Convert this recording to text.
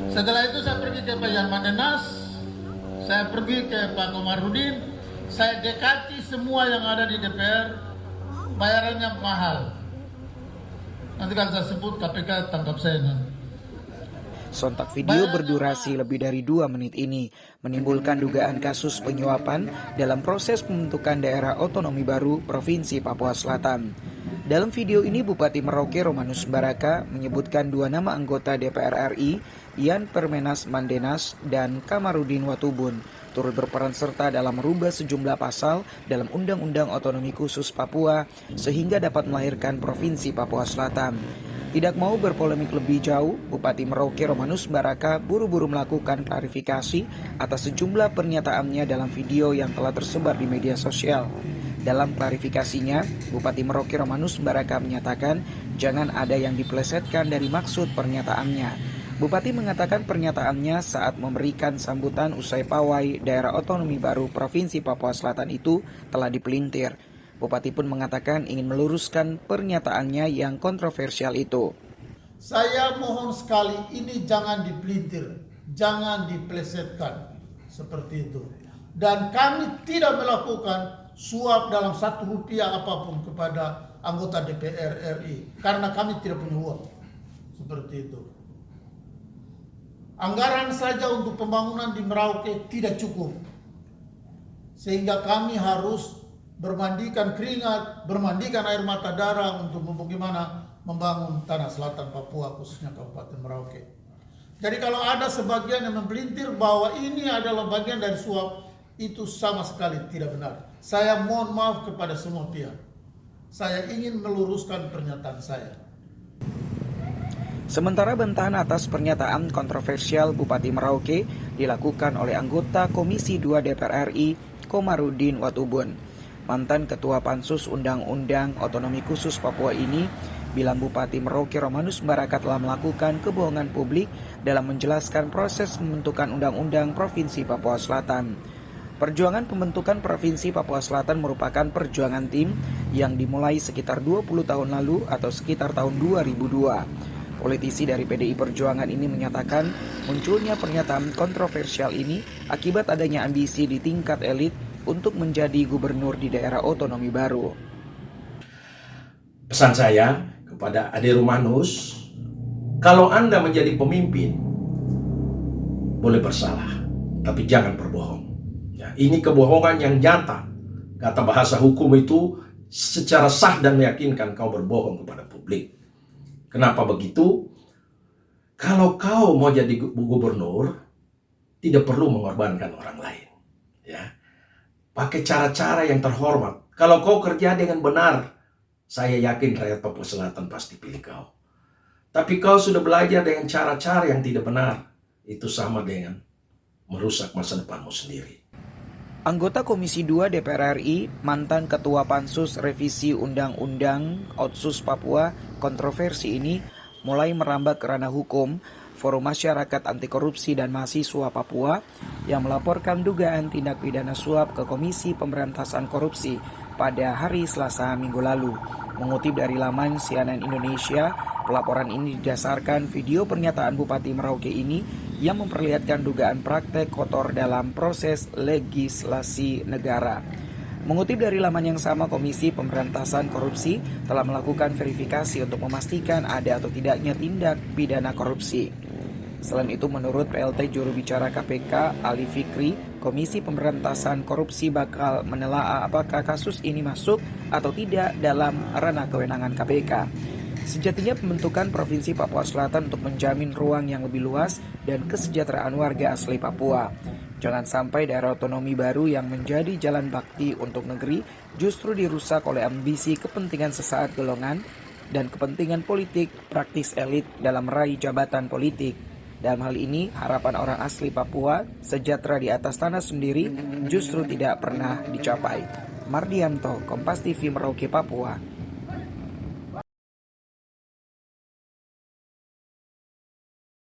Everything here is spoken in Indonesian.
Setelah itu saya pergi ke Pak Mandenas, saya pergi ke Pak Komarudin, saya dekati semua yang ada di DPR, bayarannya mahal. Nanti kalau saya sebut KPK tangkap saya nanti. Sontak video berdurasi lebih dari 2 menit ini menimbulkan dugaan kasus penyuapan dalam proses pembentukan daerah otonomi baru Provinsi Papua Selatan. Dalam video ini Bupati Merauke Romanus Baraka menyebutkan 2 nama anggota DPR RI, Ian Permenas Mandenas dan Kamarudin Watubun, turut berperan serta dalam merubah sejumlah pasal dalam Undang-Undang Otonomi Khusus Papua sehingga dapat melahirkan Provinsi Papua Selatan. Tidak mau berpolemik lebih jauh, Bupati Merauke Romanus Baraka buru-buru melakukan klarifikasi atas sejumlah pernyataannya dalam video yang telah tersebar di media sosial. Dalam klarifikasinya, Bupati Merauke Romanus Baraka menyatakan jangan ada yang dipelesetkan dari maksud pernyataannya. Bupati mengatakan pernyataannya saat memberikan sambutan usai pawai daerah otonomi baru Provinsi Papua Selatan itu telah dipelintir. Bupati pun mengatakan ingin meluruskan pernyataannya yang kontroversial itu. Saya mohon sekali ini jangan dipelintir, jangan dipelesetkan seperti itu. Dan kami tidak melakukan suap dalam 1 rupiah apapun kepada anggota DPR RI karena kami tidak punya uang. Seperti itu. Anggaran saja untuk pembangunan di Merauke tidak cukup. Sehingga kami harus bermandikan keringat, bermandikan air mata darah untuk bagaimana membangun tanah selatan Papua, khususnya Kabupaten Merauke. Jadi kalau ada sebagian yang mempelintir bahwa ini adalah bagian dari suap, itu sama sekali tidak benar. Saya mohon maaf kepada semua pihak. Saya ingin meluruskan pernyataan saya. Sementara bantahan atas pernyataan kontroversial Bupati Merauke dilakukan oleh anggota Komisi 2 DPR RI, Komarudin Watubun. Mantan Ketua Pansus Undang-Undang Otonomi Khusus Papua ini bilang Bupati Merauke Romanus Baraka telah melakukan kebohongan publik dalam menjelaskan proses pembentukan Undang-Undang Provinsi Papua Selatan. Perjuangan pembentukan Provinsi Papua Selatan merupakan perjuangan tim yang dimulai sekitar 20 tahun lalu atau sekitar tahun 2002. Politisi dari PDI Perjuangan ini menyatakan munculnya pernyataan kontroversial ini akibat adanya ambisi di tingkat elit untuk menjadi gubernur di daerah otonomi baru. Pesan saya kepada Ade Romanus, kalau Anda menjadi pemimpin, boleh bersalah, tapi jangan berbohong. Ya, ini kebohongan yang nyata. Kata bahasa hukum itu secara sah dan meyakinkan kau berbohong kepada publik. Kenapa begitu? Kalau kau mau jadi gubernur, tidak perlu mengorbankan orang lain. Ya. Pakai cara-cara yang terhormat. Kalau kau kerja dengan benar, saya yakin rakyat Papua Selatan pasti pilih kau. Tapi kau sudah belajar dengan cara-cara yang tidak benar. Itu sama dengan merusak masa depanmu sendiri. Anggota Komisi 2 DPR RI, mantan Ketua Pansus Revisi Undang-Undang Otsus Papua, kontroversi ini mulai merambat ke ranah hukum. Forum Masyarakat Anti Korupsi dan Mahasiswa Papua yang melaporkan dugaan tindak pidana suap ke Komisi Pemberantasan Korupsi pada hari Selasa minggu lalu. Mengutip dari laman CNN Indonesia, pelaporan ini didasarkan video pernyataan Bupati Merauke ini yang memperlihatkan dugaan praktek kotor dalam proses legislasi negara. Mengutip dari laman yang sama, Komisi Pemberantasan Korupsi telah melakukan verifikasi untuk memastikan ada atau tidaknya tindak pidana korupsi. Selain itu, menurut PLT juru bicara KPK Ali Fikri, Komisi Pemberantasan Korupsi bakal menelaah apakah kasus ini masuk atau tidak dalam ranah kewenangan KPK. Sejatinya pembentukan Provinsi Papua Selatan untuk menjamin ruang yang lebih luas dan kesejahteraan warga asli Papua. Jangan sampai daerah otonomi baru yang menjadi jalan bakti untuk negeri justru dirusak oleh ambisi kepentingan sesaat golongan dan kepentingan politik praktis elit dalam meraih jabatan politik. Dalam hal ini, harapan orang asli Papua sejahtera di atas tanah sendiri justru tidak pernah dicapai. Mardianto, Kompas TV Merauke, Papua.